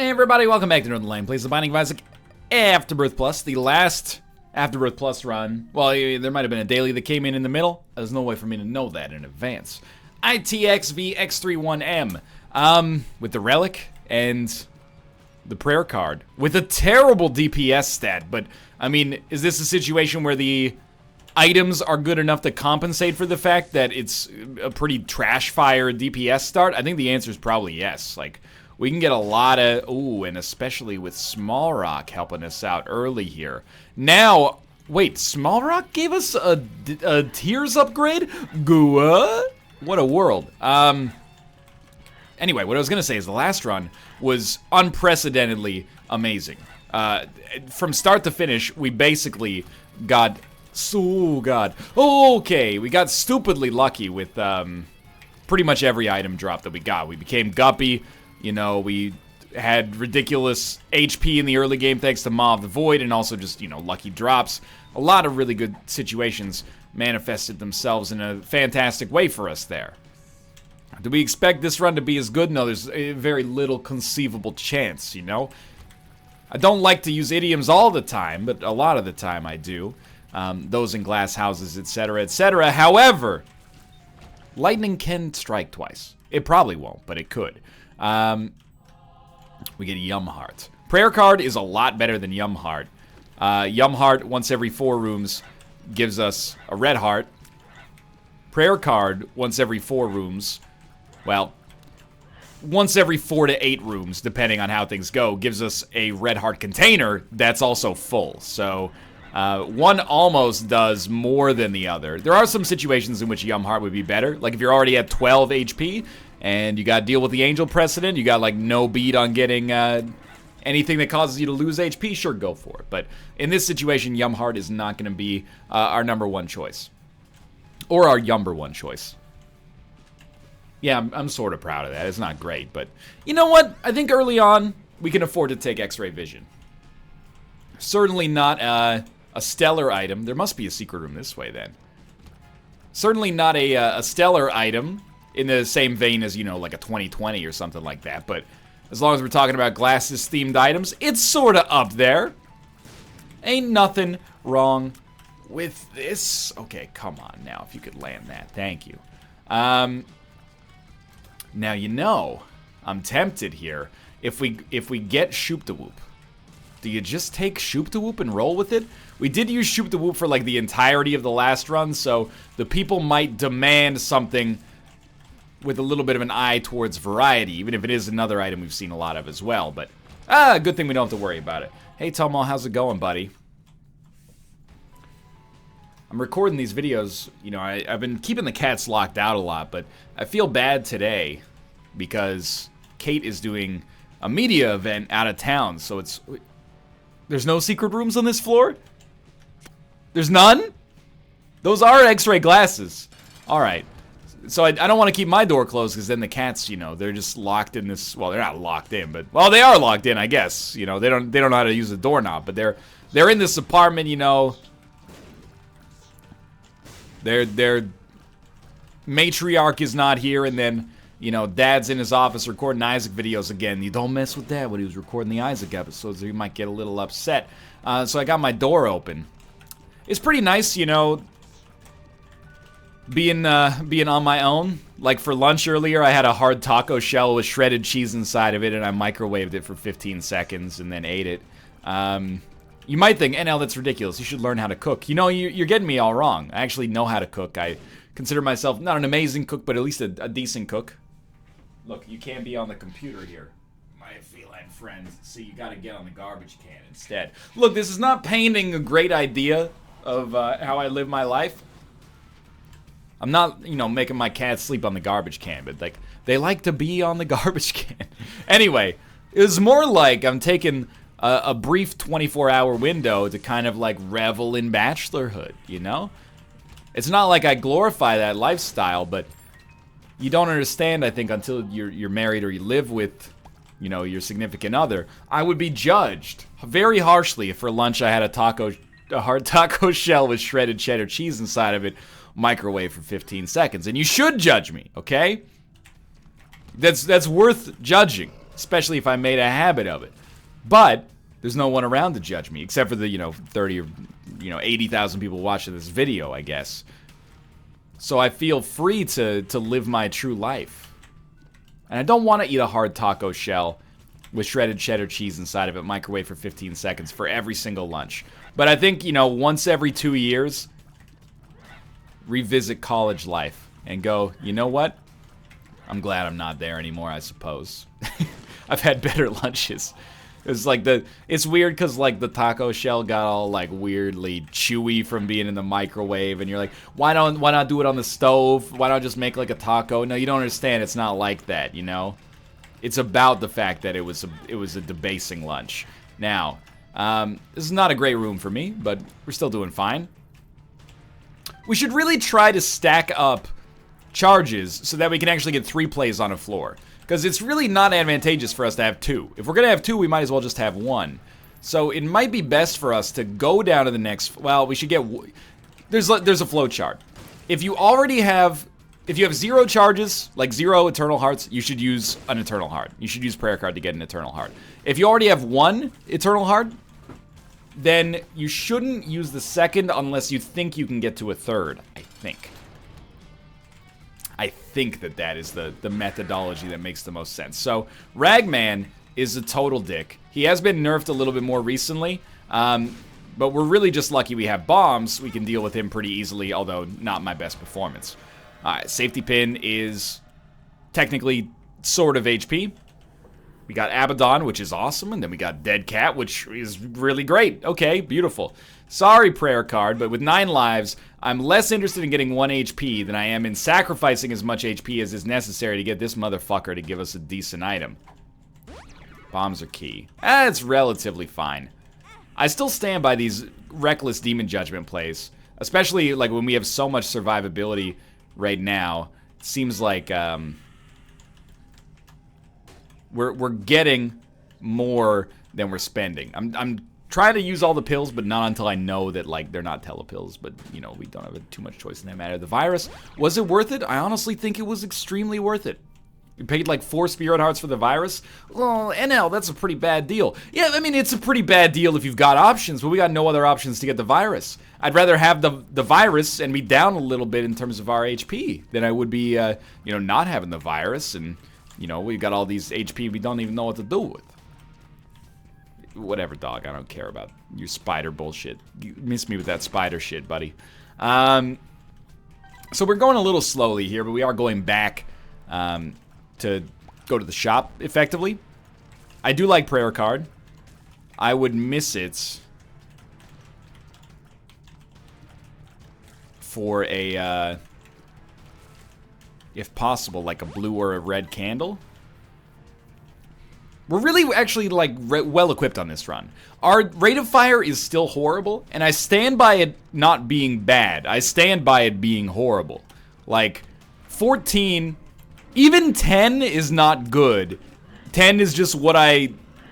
Hey everybody, welcome back to Northernlion Plays the Binding of Isaac Afterbirth Plus, the last Afterbirth Plus run. Well, there might have been a daily that came in the middle. There's no way for me to know that in advance. ITXVX31M, with the relic and the prayer card, with a terrible DPS stat, but, I mean, is this a situation where the items are good enough to compensate for the fact that it's a pretty trash fire DPS start? I think the answer is probably yes. Like, we can get a lot of, ooh, and especially with Small Rock helping us out early here. Now, wait, Small Rock gave us a tiers upgrade? Gua? What a world. Anyway, what I was gonna say is the last run was unprecedentedly amazing. From start to finish, we basically got, okay, we got stupidly lucky with pretty much every item drop that we got. We became Guppy. You know, we had ridiculous HP in the early game thanks to Maw of the Void, and also just, you know, lucky drops. A lot of really good situations manifested themselves in a fantastic way for us there. Do we expect this run to be as good? No, there's a very little conceivable chance, you know? I don't like to use idioms all the time, but a lot of the time I do. Those in glass houses, etc., etc. However, lightning can strike twice. It probably won't, but it could. We get Yum Heart. Prayer card is a lot better than Yum Heart. Yum Heart, once every 4 rooms, gives us a red heart. Prayer card, once every 4 rooms, well, once every 4 to 8 rooms, depending on how things go, gives us a red heart container that's also full. So, one almost does more than the other. There are some situations in which Yum Heart would be better. Like if you're already at 12 HP, and you gotta deal with the angel precedent, you got like no beat on getting anything that causes you to lose HP, sure, go for it. But in this situation, Yum Heart is not gonna be our #1 choice. Or our Yumber 1 choice. Yeah, I'm sort of proud of that. It's not great, but you know what? I think early on, we can afford to take X-Ray Vision. Certainly not a stellar item. There must be a secret room this way then. Certainly not a stellar item in the same vein as, you know, like a 2020 or something like that, but as long as we're talking about glasses-themed items, it's sort of up there. Ain't nothing wrong with this. Okay, come on now, if you could land that. Thank you. Now, you know, I'm tempted here. If we get Shoop-da-Whoop, do you just take Shoop-da-Whoop and roll with it? We did use Shoop-da-Whoop for, like, the entirety of the last run, so the people might demand something with a little bit of an eye towards variety, even if it is another item we've seen a lot of as well. But, good thing we don't have to worry about it. Hey, Tomo, how's it going, buddy? I'm recording these videos, you know, I've been keeping the cats locked out a lot, but I feel bad today because Kate is doing a media event out of town, so it's... There's no secret rooms on this floor? There's none? Those are X-ray glasses. Alright. So I don't want to keep my door closed because then the cats, you know, they're just locked in this. Well, they're not locked in, but well, they are locked in, I guess. You know, they don't know how to use the doorknob, but they're in this apartment, you know. Their matriarch is not here, and then, you know, Dad's in his office recording Isaac videos again. You don't mess with Dad when he was recording the Isaac episodes, or you might get a little upset. So I got my door open. It's pretty nice, you know, being on my own. Like for lunch earlier, I had a hard taco shell with shredded cheese inside of it, and I microwaved it for 15 seconds and then ate it. You might think, NL, that's ridiculous. You should learn how to cook. You know, you're getting me all wrong. I actually know how to cook. I consider myself not an amazing cook, but at least a decent cook. Look, you can't be on the computer here, my feline friend, so you gotta get on the garbage can instead. Look, this is not painting a great idea of how I live my life. I'm not, you know, making my cats sleep on the garbage can, but, like, they like to be on the garbage can. Anyway, it was more like I'm taking a brief 24-hour window to kind of, like, revel in bachelorhood, you know? It's not like I glorify that lifestyle, but you don't understand, I think, until you're married or you live with, you know, your significant other. I would be judged very harshly if for lunch I had a hard taco shell with shredded cheddar cheese inside of it, microwave for 15 seconds. And you should judge me, okay? That's worth judging. especially if I made a habit of it. But there's no one around to judge me, except for the, 30 or, 80,000 people watching this video, I guess. So I feel free to live my true life. And I don't want to eat a hard taco shell with shredded cheddar cheese inside of it, microwave for 15 seconds for every single lunch. But I think, once every 2 years, revisit college life and go, you know what? I'm glad I'm not there anymore, I suppose. I've had better lunches. It's weird because the taco shell got all weirdly chewy from being in the microwave, and you're like, why not do it on the stove? Why not just make a taco? No, you don't understand. It's not like that, It's about the fact that it was a debasing lunch. Now, this is not a great room for me, but we're still doing fine. We should really try to stack up charges so that we can actually get 3 plays on a floor. Because it's really not advantageous for us to have 2. If we're going to have 2, we might as well just have 1. So it might be best for us to go down to the next... Well, we should get... There's a flow chart. If you have 0 charges, 0 Eternal Hearts, you should use an Eternal Heart. You should use Prayer Card to get an Eternal Heart. If you already have 1 Eternal Heart, then you shouldn't use the second unless you think you can get to a third, I think. I think that is the methodology that makes the most sense. So, Ragman is a total dick. He has been nerfed a little bit more recently, but we're really just lucky we have bombs. We can deal with him pretty easily, although not my best performance. Alright, Safety Pin is technically sort of HP. We got Abaddon, which is awesome, and then we got Dead Cat, which is really great. Okay, beautiful. Sorry, Prayer Card, but with 9 lives, I'm less interested in getting 1 HP than I am in sacrificing as much HP as is necessary to get this motherfucker to give us a decent item. Bombs are key. It's relatively fine. I still stand by these reckless Demon Judgment plays, especially when we have so much survivability right now. It seems like we're getting more than we're spending. I'm trying to use all the pills, but not until I know that they're not telepills. But we don't have too much choice in that matter. The virus, was it worth it? I honestly think it was extremely worth it. You paid 4 Spirit Hearts for the virus? Well, NL, that's a pretty bad deal. Yeah, I mean, it's a pretty bad deal if you've got options, but we got no other options to get the virus. I'd rather have the virus and be down a little bit in terms of our HP than I would be, not having the virus. And, we've got all these HP we don't even know what to do with. Whatever, dog. I don't care about your spider bullshit. You miss me with that spider shit, buddy. So we're going a little slowly here, but we are going back to go to the shop, effectively. I do like Prayer Card. I would miss it for a, if possible, a blue or a red candle. We're really actually well equipped on this run. Our rate of fire is still horrible, and I stand by it not being bad. I stand by it being horrible. 14, even 10 is not good. 10 is just what I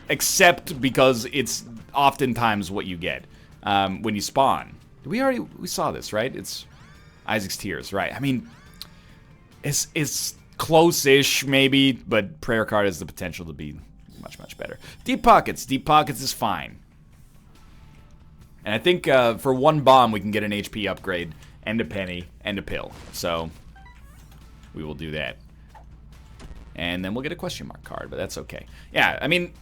accept because it's oftentimes what you get when you spawn. We saw this, right? It's Isaac's Tears, right? I mean, it's close-ish maybe, but Prayer Card has the potential to be much better. Deep Pockets is fine. And I think for 1 bomb we can get an HP upgrade and a penny and a pill. So we will do that. And then we'll get a question mark card, but that's okay. Yeah, I mean,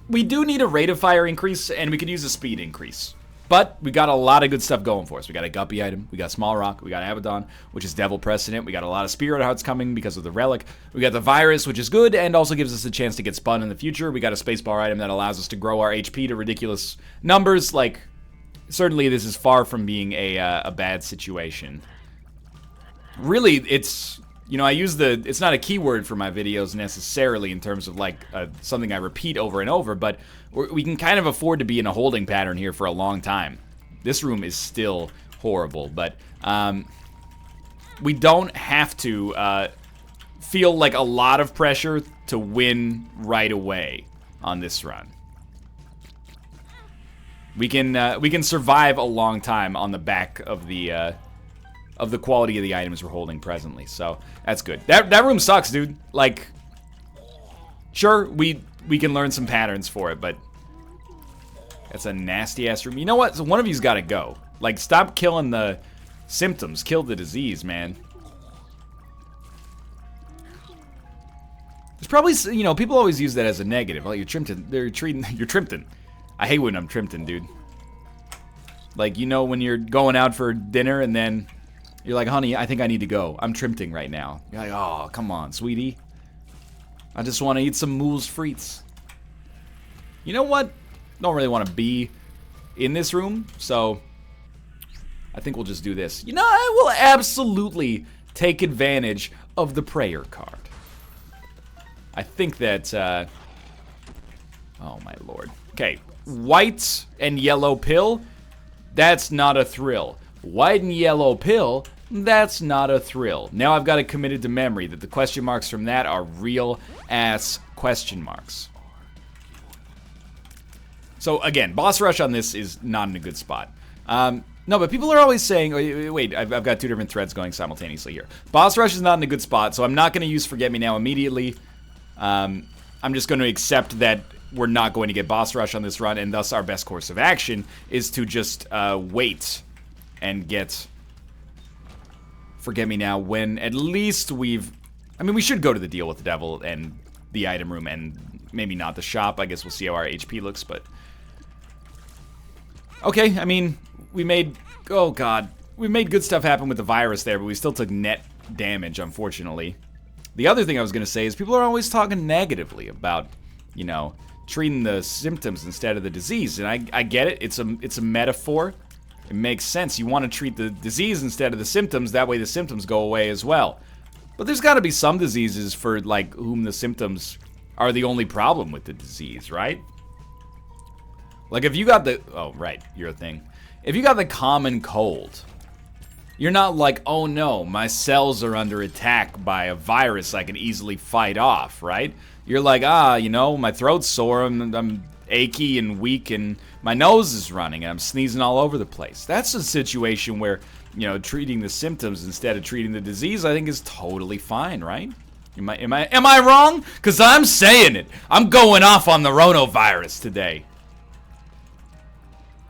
we do need a rate of fire increase and we could use a speed increase. But we got a lot of good stuff going for us. We got a Guppy item, we got Small Rock, we got Abaddon, which is Devil Precedent. We got a lot of Spirit Hearts coming because of the Relic. We got the Virus, which is good and also gives us a chance to get spun in the future. We got a Spacebar item that allows us to grow our HP to ridiculous numbers. Certainly this is far from being a bad situation. Really, it's... I use it's not a keyword for my videos necessarily in terms of something I repeat over and over, but we can kind of afford to be in a holding pattern here for a long time. This room is still horrible, but we don't have to feel a lot of pressure to win right away on this run. We can survive a long time on the back of the quality of the items we're holding presently, so that's good. That room sucks, dude. Sure, we can learn some patterns for it, but that's a nasty-ass room. You know what? So one of you's got to go. Like, stop killing the symptoms. Kill the disease, man. There's probably, you know, people always use that as a negative. Oh, you're Trimpton. You're Trimpton. I hate when I'm Trimpton, dude. Like, you know, when you're going out for dinner and then you're like, honey, I think I need to go. I'm Trimpting right now. You're like, oh, come on, sweetie. I just want to eat some Mool's frites. You know what? Don't really want to be in this room, so I think we'll just do this. You know, I will absolutely take advantage of the prayer card. I think that, oh my lord. Okay, white and yellow pill, that's not a thrill. White and yellow pill, that's not a thrill. Now I've got it committed to memory that the question marks from that are real ass question marks. So again, boss rush on this is not in a good spot. No, but people are always saying, wait, I've got two different threads going simultaneously here. Boss rush is not in a good spot, so I'm not going to use Forget Me Now immediately. I'm just going to accept that we're not going to get boss rush on this run, and thus our best course of action is to just wait and get Forget Me Now when at least we've... I mean, we should go to the deal with the devil and the item room and maybe not the shop. I guess we'll see how our HP looks, but... Okay, I mean, we made... Oh, God. We made good stuff happen with the virus there, but we still took net damage, unfortunately. The other thing I was going to say is people are always talking negatively about, you know, treating the symptoms instead of the disease. And I get it. It's a metaphor. It makes sense. You want to treat the disease instead of the symptoms. That way the symptoms go away as well. But there's got to be some diseases for, like, whom the symptoms are the only problem with the disease, right? Like, if you got the... Oh, right. You're a thing. If you got the common cold... You're not like, oh no, my cells are under attack by a virus I can easily fight off, right? You're like, you know, my throat's sore, I'm achy and weak, and my nose is running, and I'm sneezing all over the place. That's a situation where, you know, treating the symptoms instead of treating the disease, I think is totally fine, right? Am I wrong? Because I'm saying it. I'm going off on the Ronovirus today.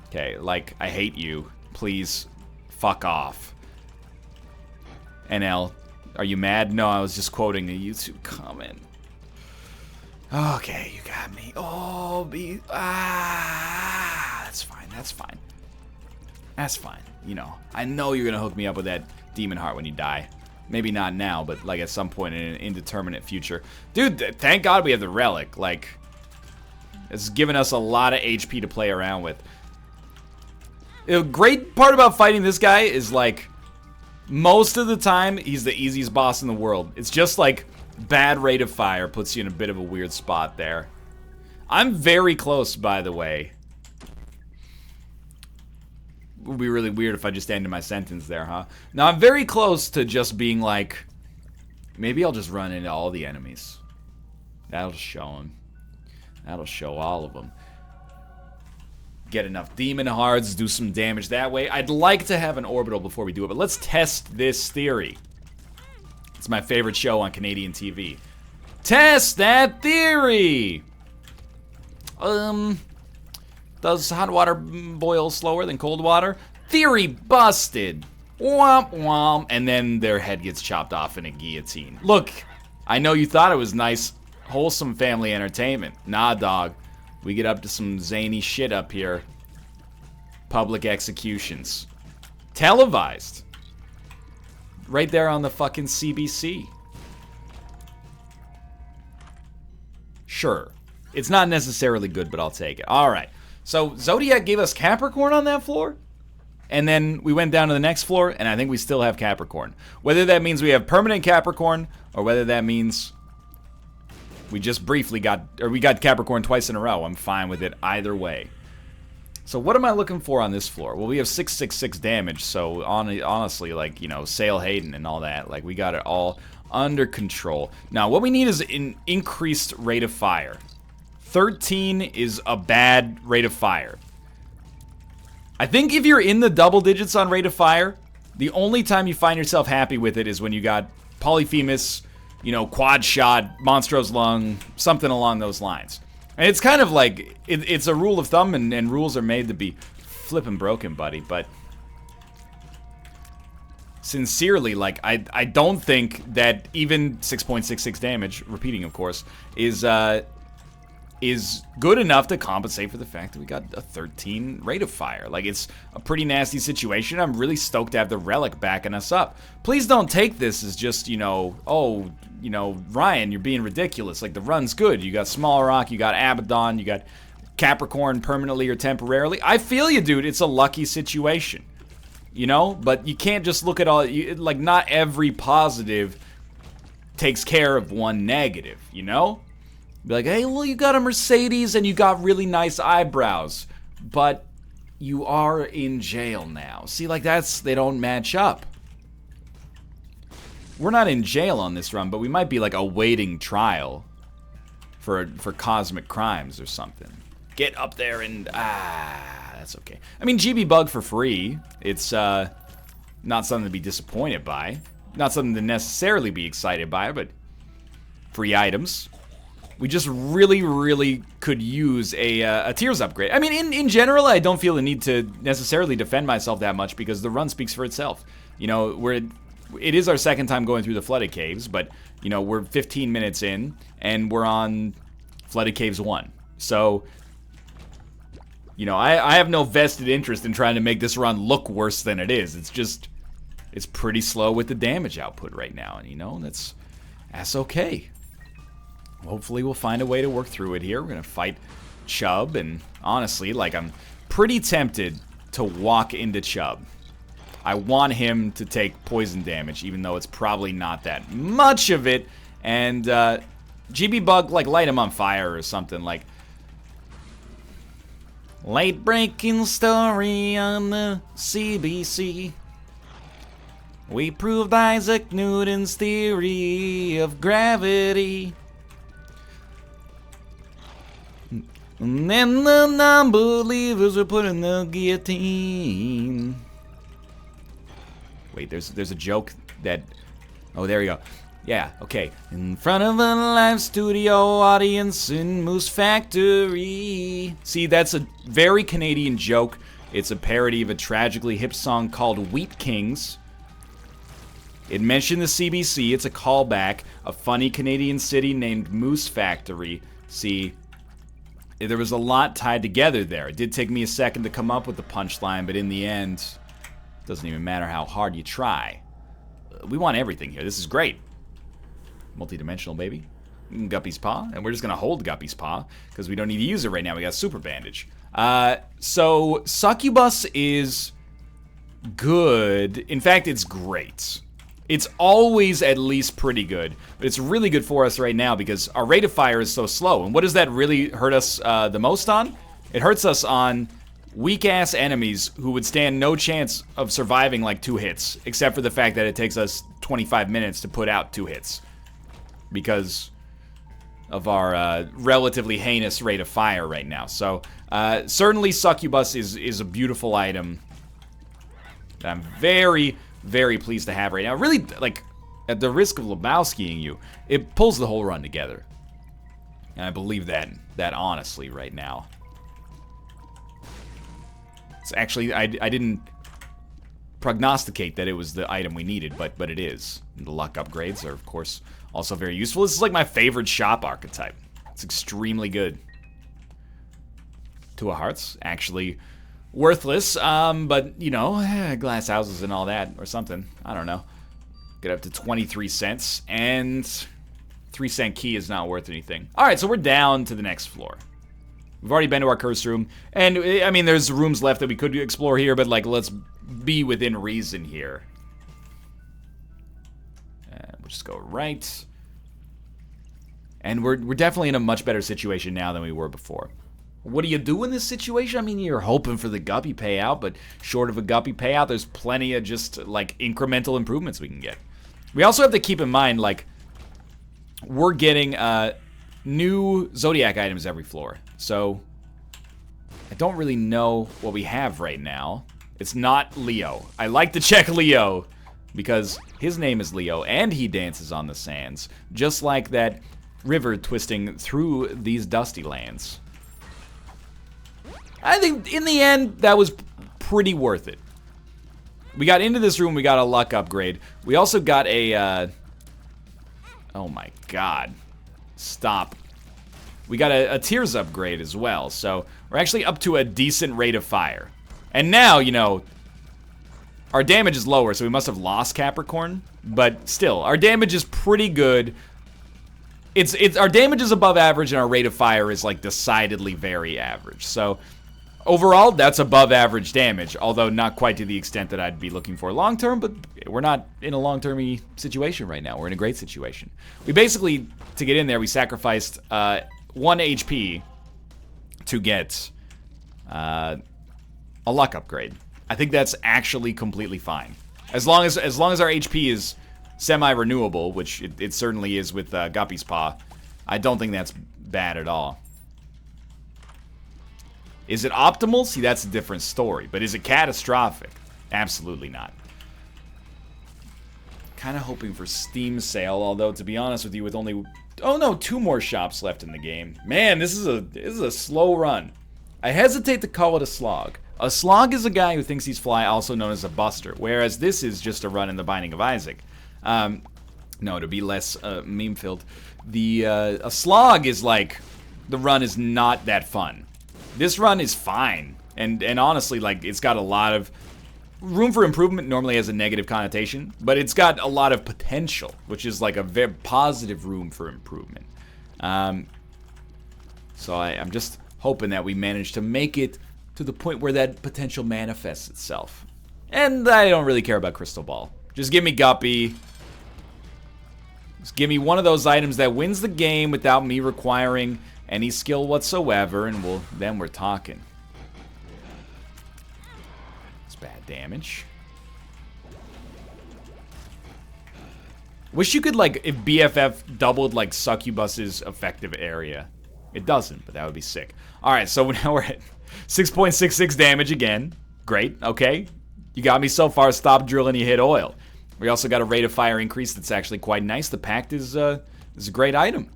Okay, like, I hate you. Please, fuck off. NL, are you mad? No, I was just quoting a YouTube comment. Okay, you got me. Oh, that's fine, that's fine. That's fine, you know. I know you're gonna hook me up with that demon heart when you die. Maybe not now, but like at some point in an indeterminate future. Dude, thank God we have the relic. Like, it's given us a lot of HP to play around with. The great part about fighting this guy is, like, most of the time, he's the easiest boss in the world. It's just like bad rate of fire puts you in a bit of a weird spot there. I'm very close, by the way. It would be really weird if I just ended my sentence there, huh? Now, I'm very close to just being like, maybe I'll just run into all the enemies. That'll show them. That'll show all of them. Get enough demon hearts, do some damage that way. I'd like to have an orbital before we do it, but let's test this theory. It's my favorite show on Canadian TV. Test that theory! Does hot water boil slower than cold water? Theory busted. Womp womp. And then their head gets chopped off in a guillotine. Look, I know you thought it was nice, wholesome family entertainment. Nah, dog. We get up to some zany shit up here. Public executions. Televised. Right there on the fucking CBC. Sure. It's not necessarily good, but I'll take it. Alright. So, Zodiac gave us Capricorn on that floor? And then we went down to the next floor, and I think we still have Capricorn. Whether that means we have permanent Capricorn, or whether that means... we just briefly got, or we got Capricorn twice in a row. I'm fine with it either way. So what am I looking for on this floor? Well, we have 666 damage, so honestly, like, you know, Sail Hayden and all that, like, we got it all under control. Now, what we need is an increased rate of fire. 13 is a bad rate of fire. I think if you're in the double digits on rate of fire, the only time you find yourself happy with it is when you got Polyphemus, you know, quad shot, Monstro's Lung, something along those lines. And it's kind of like, it's a rule of thumb, and rules are made to be flippin' broken, buddy, but sincerely, like, I don't think that even 6.66 damage, repeating of course, is good enough to compensate for the fact that we got a 13 rate of fire. Like, it's a pretty nasty situation. I'm really stoked to have the relic backing us up. Please don't take this as just, you know, oh, you know, Ryan, you're being ridiculous. Like, the run's good. You got Small Rock, you got Abaddon, you got Capricorn permanently or temporarily. I feel you, dude. It's a lucky situation. You know? But you can't just look at all... like, not every positive takes care of one negative, you know? Be like, hey, well, you got a Mercedes and you got really nice eyebrows, but you are in jail now. See, like, they don't match up. We're not in jail on this run, but we might be, like, awaiting trial for cosmic crimes or something. Get up there and, that's okay. I mean, GB Bug for free. It's, not something to be disappointed by. Not something to necessarily be excited by, but free items. We just really, really could use a Tears upgrade. I mean, in general, I don't feel the need to necessarily defend myself that much because the run speaks for itself. You know, it is our second time going through the Flooded Caves, but, you know, we're 15 minutes in, and we're on Flooded Caves 1. So, you know, I have no vested interest in trying to make this run look worse than it is. It's just, it's pretty slow with the damage output right now, and, you know, that's okay. Hopefully we'll find a way to work through it here. We're gonna fight Chubb, and honestly, like, I'm pretty tempted to walk into Chubb. I want him to take poison damage, even though it's probably not that much of it. And GB Bug, like, light him on fire or something. Like, late breaking story on the CBC. We proved Isaac Newton's theory of gravity. And then the non-believers were put in the guillotine. Wait, there's a joke that... oh, there we go. Yeah, okay. In front of a live studio audience in Moose Factory. See, that's a very Canadian joke. It's a parody of a tragically hip song called Wheat Kings. It mentioned the CBC. It's a callback. A funny Canadian city named Moose Factory. See... there was a lot tied together there. It did take me a second to come up with the punchline, but in the end, it doesn't even matter how hard you try. We want everything here. This is great. Multi-dimensional, baby. Guppy's Paw, and we're just going to hold Guppy's Paw, because we don't need to use it right now. We got Super Bandage. So, Succubus is good. In fact, it's great. It's always at least pretty good, but it's really good for us right now because our rate of fire is so slow. And what does that really hurt us the most on? It hurts us on weak-ass enemies who would stand no chance of surviving like 2 hits, except for the fact that it takes us 25 minutes to put out 2 hits because of our relatively heinous rate of fire right now. So, certainly Succubus is a beautiful item that I'm very... very pleased to have right now. Really, like, at the risk of Lebowskiing you, it pulls the whole run together. And I believe that honestly right now. It's actually, I didn't prognosticate that it was the item we needed, but it is. And the luck upgrades are, of course, also very useful. This is like my favorite shop archetype. It's extremely good. 2 of Hearts, actually... worthless, but, you know, glass houses and all that, or something. I don't know. Get up to 23 cents, and 3-cent key is not worth anything. Alright, so we're down to the next floor. We've already been to our curse room, and, I mean, there's rooms left that we could explore here, but, like, let's be within reason here. We'll just go right. And we're definitely in a much better situation now than we were before. What do you do in this situation? I mean, you're hoping for the Guppy payout, but short of a Guppy payout, there's plenty of just, like, incremental improvements we can get. We also have to keep in mind, like, we're getting new Zodiac items every floor. So, I don't really know what we have right now. It's not Leo. I like to check Leo, because his name is Leo, and he dances on the sands, just like that river twisting through these dusty lands. I think, in the end, that was pretty worth it. We got into this room, we got a luck upgrade. We also got a, oh my god. Stop. We got a tears upgrade as well, so we're actually up to a decent rate of fire. And now, you know, our damage is lower, so we must have lost Capricorn, but still, our damage is pretty good. Our damage is above average, and our rate of fire is, like, decidedly very average. So, overall, that's above average damage, although not quite to the extent that I'd be looking for long-term, but we're not in a long-term-y situation right now. We're in a great situation. We basically, to get in there, we sacrificed 1 HP to get a luck upgrade. I think that's actually completely fine. As long as our HP is semi-renewable, which it certainly is with Guppy's Paw, I don't think that's bad at all. Is it optimal? See, that's a different story. But is it catastrophic? Absolutely not. Kind of hoping for Steam sale, although to be honest with you, with only, oh no, 2 more shops left in the game. Man, this is a slow run. I hesitate to call it a slog. A slog is a guy who thinks he's fly, also known as a buster, whereas this is just a run in the Binding of Isaac. No, to be less meme-filled, a slog is like, the run is not that fun. This run is fine, and honestly, like, it's got a lot of room for improvement. Normally has a negative connotation, but it's got a lot of potential, which is like a very positive room for improvement. So I'm just hoping that we manage to make it to the point where that potential manifests itself. And I don't really care about Crystal Ball. Just give me Guppy. Just give me one of those items that wins the game without me requiring any skill whatsoever, and then we're talking. It's bad damage. Wish you could, like, if BFF doubled, like, Succubus's effective area. It doesn't, but that would be sick. Alright, so now we're at 6.66 damage again. Great, okay. You got me so far. Stop drilling, you hit oil. We also got a rate of fire increase that's actually quite nice. The Pact is a great item.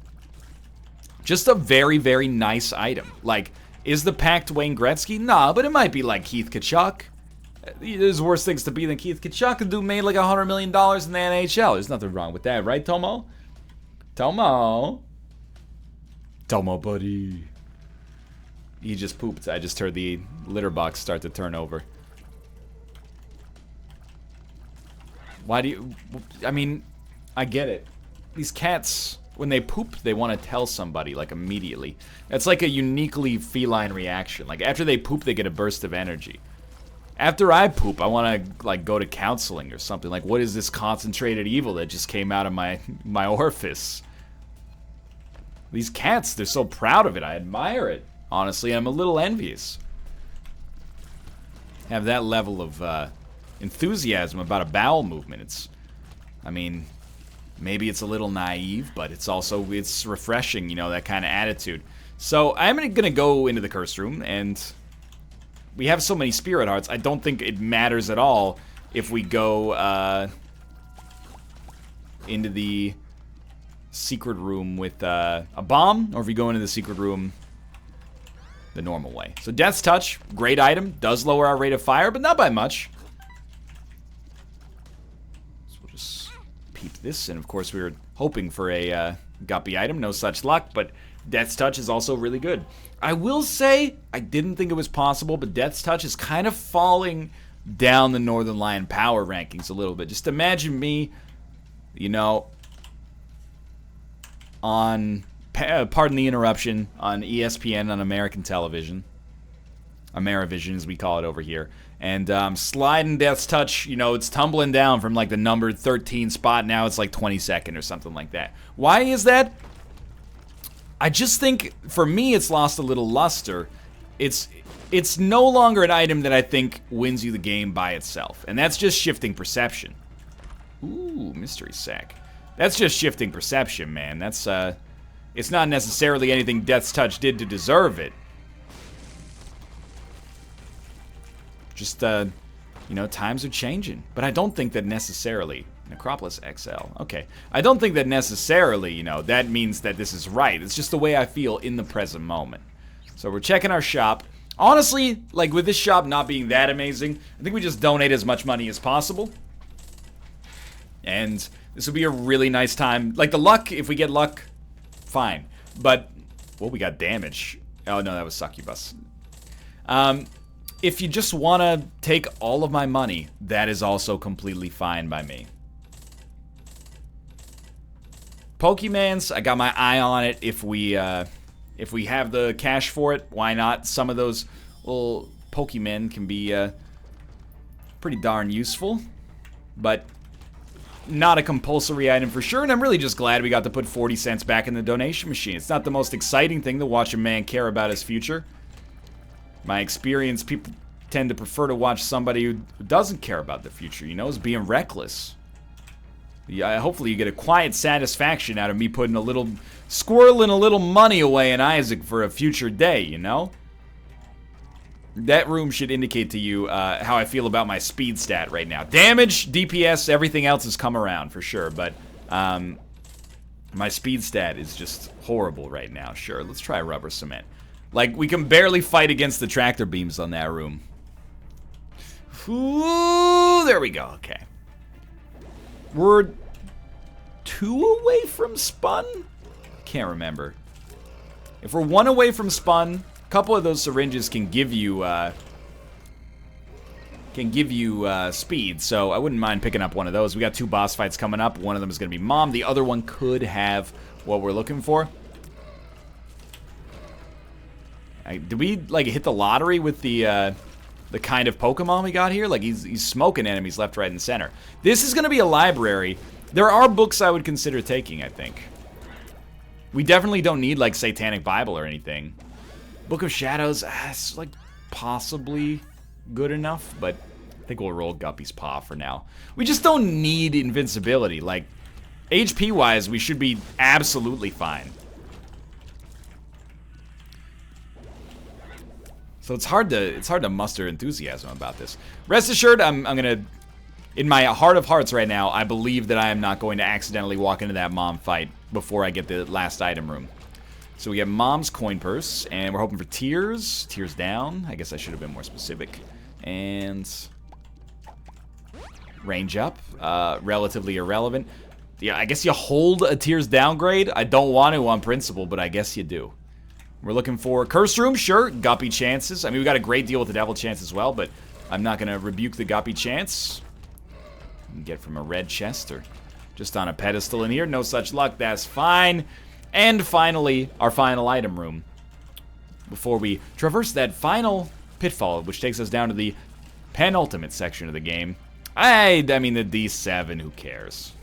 Just a very, very nice item. Like, is the Pact Wayne Gretzky? Nah, but it might be like Keith Kachuk. There's worse things to be than Keith Kachuk. The dude made like $100 million in the NHL. There's nothing wrong with that, right, Tomo? Tomo, buddy. He just pooped. I just heard the litter box start to turn over. Why do you... I mean, I get it. These cats, when they poop, they want to tell somebody, like, immediately. That's like a uniquely feline reaction. Like, after they poop, they get a burst of energy. After I poop, I want to, like, go to counseling or something. Like, what is this concentrated evil that just came out of my orifice? These cats, they're so proud of it. I admire it. Honestly, I'm a little envious. Have that level of enthusiasm about a bowel movement. I mean, maybe it's a little naive, but it's refreshing, you know, that kind of attitude. So I'm gonna go into the curse room, and we have so many spirit hearts, I don't think it matters at all if we go into the secret room with a bomb, or if we go into the secret room the normal way. So Death's Touch, great item, does lower our rate of fire, but not by much. So we'll just peep this, and of course we were hoping for a Guppy item, no such luck, but Death's Touch is also really good. I will say, I didn't think it was possible, but Death's Touch is kind of falling down the Northernlion power rankings a little bit. Just imagine me, you know, on... pardon the interruption, on ESPN, on American television. Amerivision, as we call it over here. And sliding Death's Touch, you know, it's tumbling down from like the number 13 spot. Now it's like 22nd or something like that. Why is that? I just think, for me, it's lost a little luster. It's no longer an item that I think wins you the game by itself. And that's just shifting perception. Ooh, mystery sack. That's just shifting perception, man. That's, it's not necessarily anything Death's Touch did to deserve it. Just, you You know, times are changing. But I don't think that necessarily... Necropolis XL. Okay. I don't think that necessarily, you know, that means that this is right. It's just the way I feel in the present moment. So we're checking our shop. Honestly, like with this shop not being that amazing, I think we just donate as much money as possible. And this will be a really nice time. Like the luck, if we get luck, fine. But, well, we got damage. Oh no, that was Succubus. If you just want to take all of my money, that is also completely fine by me. Pokemans, I got my eye on it. If we have the cash for it, why not? Some of those little Pokemon can be pretty darn useful, but not a compulsory item for sure. And I'm really just glad we got to put 40 cents back in the donation machine. It's not the most exciting thing to watch a man care about his future. My experience, people tend to prefer to watch somebody who doesn't care about the future, you know, is being reckless. Yeah, hopefully you get a quiet satisfaction out of me putting a little squirreling a little money away in Isaac for a future day, you know? That room should indicate to you how I feel about my speed stat right now. Damage, DPS, everything else has come around for sure, but my speed stat is just horrible right now. Sure, let's try rubber cement. Like, we can barely fight against the tractor beams on that room. Ooh, there we go, okay. We're 2 away from spun? Can't remember. If we're 1 away from spun, a couple of those syringes can give you speed, so I wouldn't mind picking up one of those. We got 2 boss fights coming up. One of them is going to be Mom. The other one could have what we're looking for. Did we, like, hit the lottery with the kind of Pokemon we got here? Like, he's smoking enemies left, right, and center. This is going to be a library. There are books I would consider taking, I think. We definitely don't need, like, Satanic Bible or anything. Book of Shadows, it's, like, possibly good enough, but I think we'll roll Guppy's paw for now. We just don't need invincibility. Like, HP-wise, we should be absolutely fine. So it's hard to muster enthusiasm about this. Rest assured, I'm gonna, in my heart of hearts right now, I believe that I am not going to accidentally walk into that Mom fight before I get the last item room. So we get Mom's coin purse, and we're hoping for tears. Tears down. I guess I should have been more specific. And range up. Relatively irrelevant. Yeah, I guess you hold a tears downgrade. I don't want to on principle, but I guess you do. We're looking for Curse Room, sure. Guppy chances. I mean, we got a great deal with the Devil chance as well, but I'm not going to rebuke the Guppy chance. You can get from a red chest or just on a pedestal in here. No such luck. That's fine. And finally, our final item room. Before we traverse that final pitfall, which takes us down to the penultimate section of the game. I mean, the D7, who cares?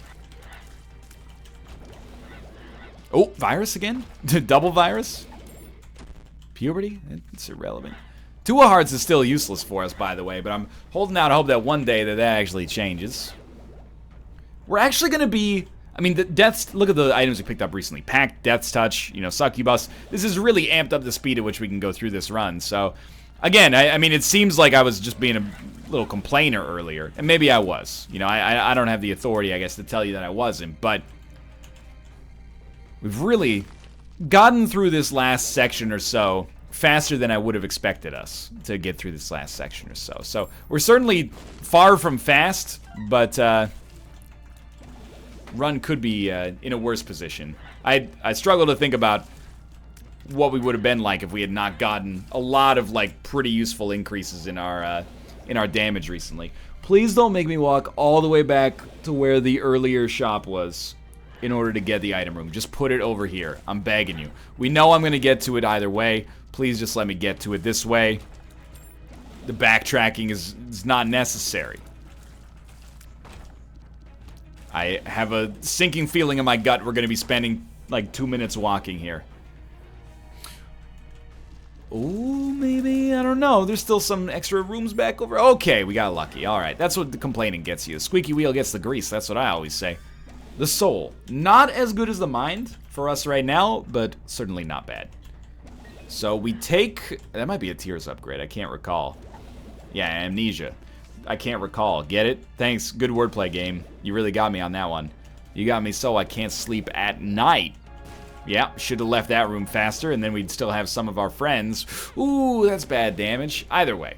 Oh, virus again? Double virus? Puberty? It's irrelevant. 2 of Hearts is still useless for us, by the way, but I'm holding out hope that one day that actually changes. We're actually going to be... I mean, the Death's... Look at the items we picked up recently. Pact, Death's Touch, you know, Succubus. This has really amped up the speed at which we can go through this run. So, again, I mean, it seems like I was just being a little complainer earlier. And maybe I was. You know, I don't have the authority, I guess, to tell you that I wasn't. But we've really gotten through this last section or so faster than I would have expected us to get through this last section or so. So, we're certainly far from fast, but... run could be in a worse position. I struggle to think about what we would have been like if we had not gotten a lot of like pretty useful increases in our damage recently. Please don't make me walk all the way back to where the earlier shop was in order to get the item room. Just put it over here. I'm begging you. We know I'm going to get to it either way. Please just let me get to it this way. The backtracking is not necessary. I have a sinking feeling in my gut we're going to be spending like 2 minutes walking here. Ooh, maybe, I don't know. There's still some extra rooms back over. Okay, we got lucky. All right, that's what the complaining gets you. The squeaky wheel gets the grease. That's what I always say. The soul. Not as good as the mind for us right now, but certainly not bad. So we take... That might be a Tears upgrade. I can't recall. Yeah, Amnesia. I can't recall. Get it? Thanks. Good wordplay, game. You really got me on that one. You got me so I can't sleep at night. Yeah, should have left that room faster, and then we'd still have some of our friends. Ooh, that's bad damage. Either way.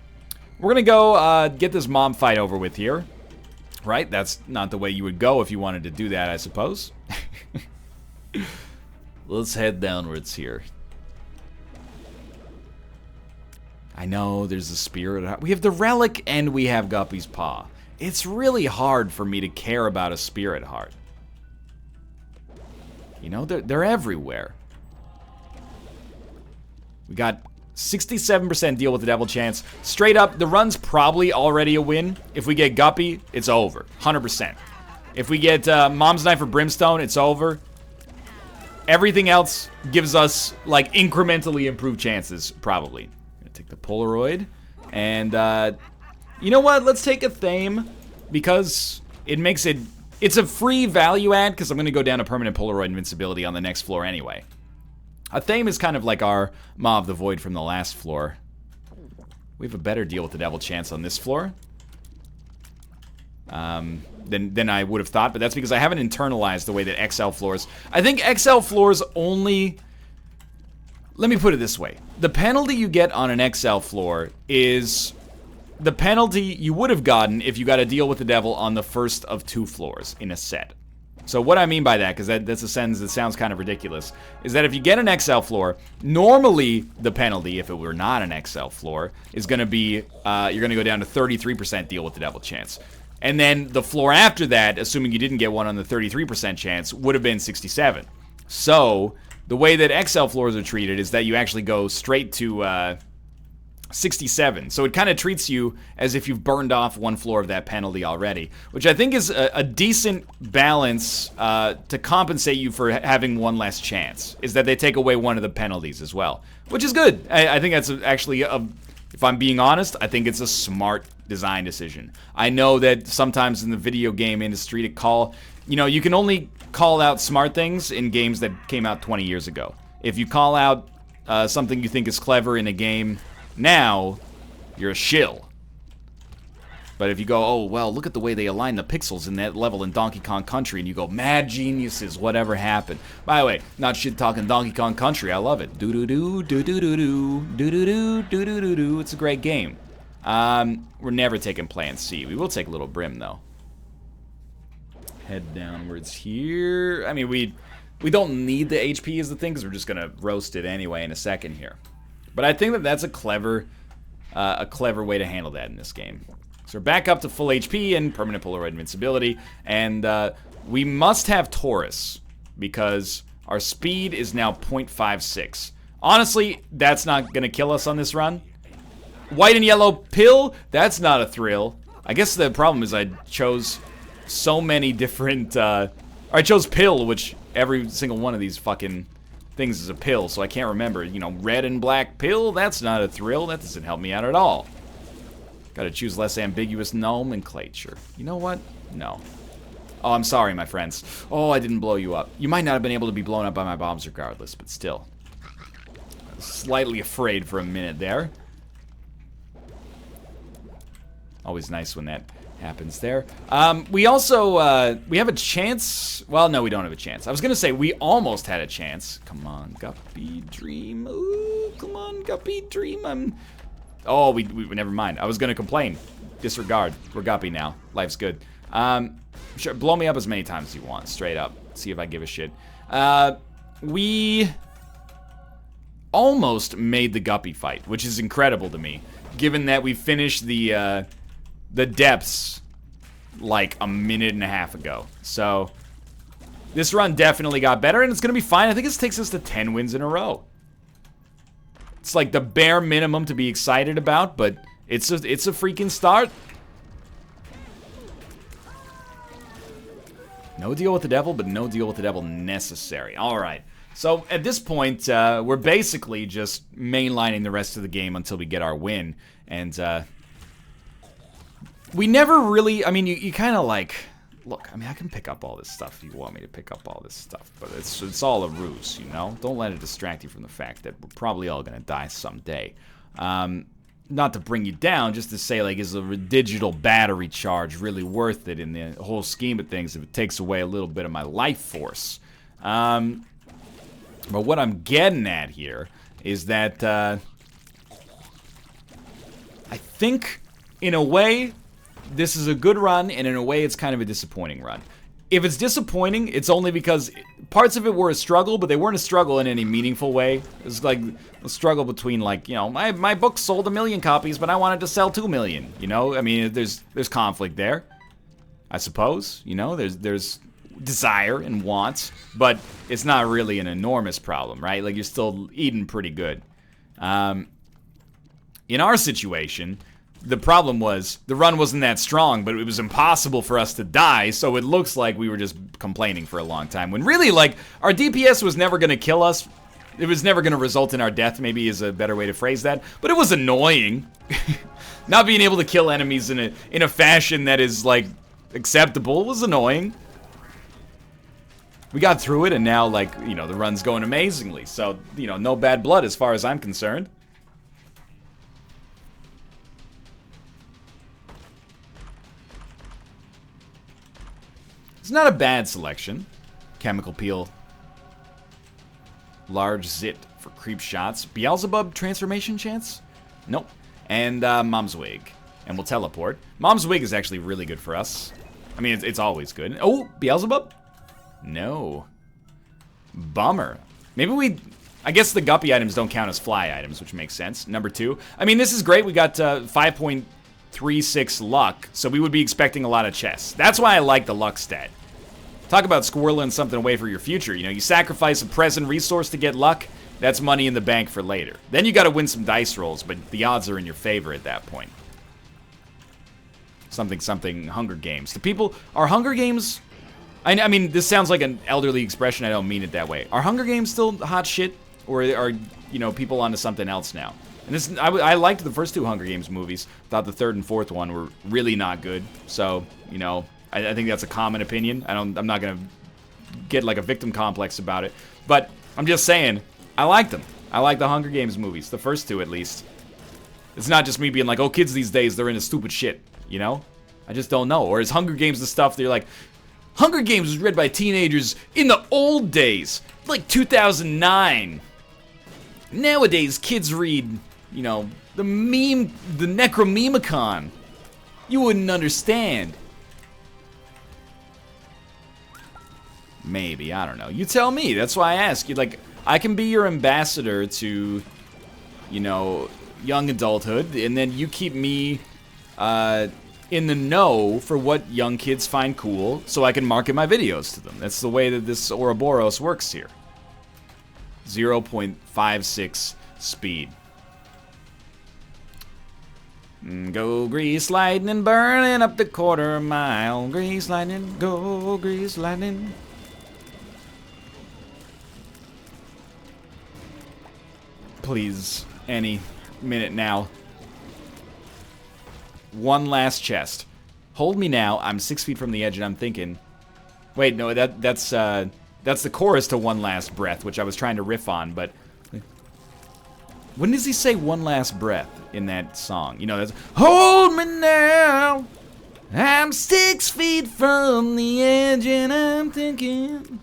We're going to go get this mom fight over with here. Right? That's not the way you would go if you wanted to do that, I suppose. Let's head downwards here. I know, there's a spirit. We have the relic, and we have Guppy's paw. It's really hard for me to care about a spirit heart. You know, they're everywhere. We got 67% deal with the devil chance. Straight up, the run's probably already a win. If we get Guppy, it's over. 100%. If we get Mom's Knife or Brimstone, it's over. Everything else gives us, like, incrementally improved chances, probably. I'm gonna take the Polaroid. And, you know what? Let's take a Thame, because it makes it... It's a free value add, because I'm going to go down to permanent Polaroid invincibility on the next floor anyway. A Thame is kind of like our Maw of the Void from the last floor. We have a better deal with the devil chance on this floor. Than I would have thought, but that's because I haven't internalized the way that XL floors... I think XL floors only... Let me put it this way. The penalty you get on an XL floor is... the penalty you would have gotten if you got a deal with the devil on the first of 2 floors in a set. So what I mean by that, because that's a sentence that sounds kind of ridiculous, is that if you get an XL floor, normally the penalty, if it were not an XL floor, is going to be, you're going to go down to 33% deal with the devil chance. And then the floor after that, assuming you didn't get one on the 33% chance, would have been 67. So the way that XL floors are treated is that you actually go straight to... 67. So it kind of treats you as if you've burned off 1 floor of that penalty already, which I think is a decent balance to compensate you for having 1 less chance, is that they take away 1 of the penalties as well, which is good. I think that's actually, if I'm being honest, I think it's a smart design decision. I know that sometimes in the video game industry you can only call out smart things in games that came out 20 years ago. If you call out something you think is clever in a game now, you're a shill. But if you go, oh, well, look at the way they align the pixels in that level in Donkey Kong Country, and you go, mad geniuses, whatever happened. By the way, not shit talking Donkey Kong Country, I love it. Do-do-do, do-do-do-do, do-do-do, do-do-do-do. It's a great game. We're never taking Plan C. We will take Little Brim, though. Head downwards here. I mean, we don't need the HP as the thing, because we're just going to roast it anyway in a second here. But I think that that's a clever way to handle that in this game. So we're back up to full HP and permanent Polaroid invincibility. And we must have Taurus, because our speed is now 0.56. Honestly, that's not going to kill us on this run. White and yellow pill, that's not a thrill. I guess the problem is I chose so many different... I chose pill, which every single one of these fucking... things is a pill, so I can't remember. You know, red and black pill, that's not a thrill. That doesn't help me out at all. Gotta choose less ambiguous nomenclature. You know what? No. Oh, I'm sorry, my friends. Oh, I didn't blow you up. You might not have been able to be blown up by my bombs regardless, but still. I was slightly afraid for a minute there. Always nice when that happens there. We also, we have a chance. Well, no, we don't have a chance. I was going to say we almost had a chance. Come on, Guppy, dream. Ooh, come on, Guppy, dream. Oh, we never mind. I was going to complain. Disregard. We're Guppy now. Life's good. Sure, blow me up as many times as you want. Straight up. See if I give a shit. We almost made the Guppy fight, which is incredible to me, given that we finished the depths like a minute and a half ago. So this run definitely got better, and it's gonna be fine. I think this takes us to 10 wins in a row. It's like the bare minimum to be excited about, but it's a freaking start. No deal with the devil, but no deal with the devil necessary. All right. So at this point, we're basically just mainlining the rest of the game until we get our win, and we never really, I mean, you kind of like, look, I mean, I can pick up all this stuff if you want me to pick up all this stuff, but it's all a ruse, you know? Don't let it distract you from the fact that we're probably all going to die someday. not to bring you down, just to say, like, is a digital battery charge really worth it in the whole scheme of things if it takes away a little bit of my life force? But what I'm getting at here is that I think, in a way, this is a good run, and in a way, it's kind of a disappointing run. If it's disappointing, it's only because parts of it were a struggle, but they weren't a struggle in any meaningful way. It was like a struggle between, like, you know, my book sold 1 million copies, but I wanted to sell 2 million, you know? I mean, there's conflict there, I suppose, you know? There's desire and wants, but it's not really an enormous problem, right? Like, you're still eating pretty good. In our situation, the problem was the run wasn't that strong, but it was impossible for us to die, so it looks like we were just complaining for a long time. When really, like, our DPS was never going to kill us. It was never going to result in our death, maybe is a better way to phrase that. But it was annoying. Not being able to kill enemies in a fashion that is, like, acceptable was annoying. We got through it, and now, like, you know, the run's going amazingly. So, you know, no bad blood as far as I'm concerned. It's not a bad selection. Chemical Peel. Large Zit for creep shots. Beelzebub transformation chance? Nope. And Mom's Wig. And we'll teleport. Mom's Wig is actually really good for us. I mean, it's always good. Oh, Beelzebub? No. Bummer. Maybe I guess the Guppy items don't count as fly items, which makes sense. Number 2. I mean, this is great. We got 5.36 luck, so we would be expecting a lot of chests. That's why I like the luck stat. Talk about squirreling something away for your future. You know, you sacrifice a present resource to get luck. That's money in the bank for later. Then you got to win some dice rolls, but the odds are in your favor at that point. Something Hunger Games. Are Hunger Games... I mean, this sounds like an elderly expression. I don't mean it that way. Are Hunger Games still hot shit? Or are, you know, people onto something else now? And this, I liked the first 2 Hunger Games movies. Thought the 3rd and 4th one were really not good. So, you know, I think that's a common opinion. I'm not going to get, like, a victim complex about it. But I'm just saying, I like them. I like the Hunger Games movies. The first 2, at least. It's not just me being like, oh, kids these days, they're into stupid shit. You know? I just don't know. Or is Hunger Games the stuff that you're like... Hunger Games was read by teenagers in the old days, like 2009. Nowadays, kids read, you know, the Necromemicon. You wouldn't understand. Maybe, I don't know. You tell me. That's why I ask you. Like, I can be your ambassador to, you know, young adulthood, and then you keep me, in the know for what young kids find cool, so I can market my videos to them. That's the way that this Ouroboros works here. 0.56 speed. Go grease lightning, burning up the quarter mile. Grease lightning, go grease lightning. Please, any minute now. One last chest. Hold me now. I'm 6 feet from the edge, and I'm thinking. Wait, no, that's the chorus to One Last Breath, which I was trying to riff on. But when does he say "one last breath" in that song? You know, that's "Hold me now. I'm 6 feet from the edge, and I'm thinking."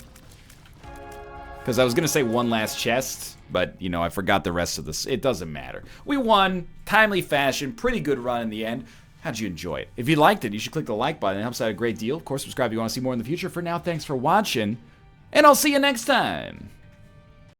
Because I was gonna say "one last chest," but you know, I forgot the rest of this. It doesn't matter. We won, timely fashion, pretty good run in the end. How'd you enjoy it? If you liked it, you should click the like button. It helps out a great deal. Of course, subscribe if you want to see more in the future. For now, thanks for watching, and I'll see you next time.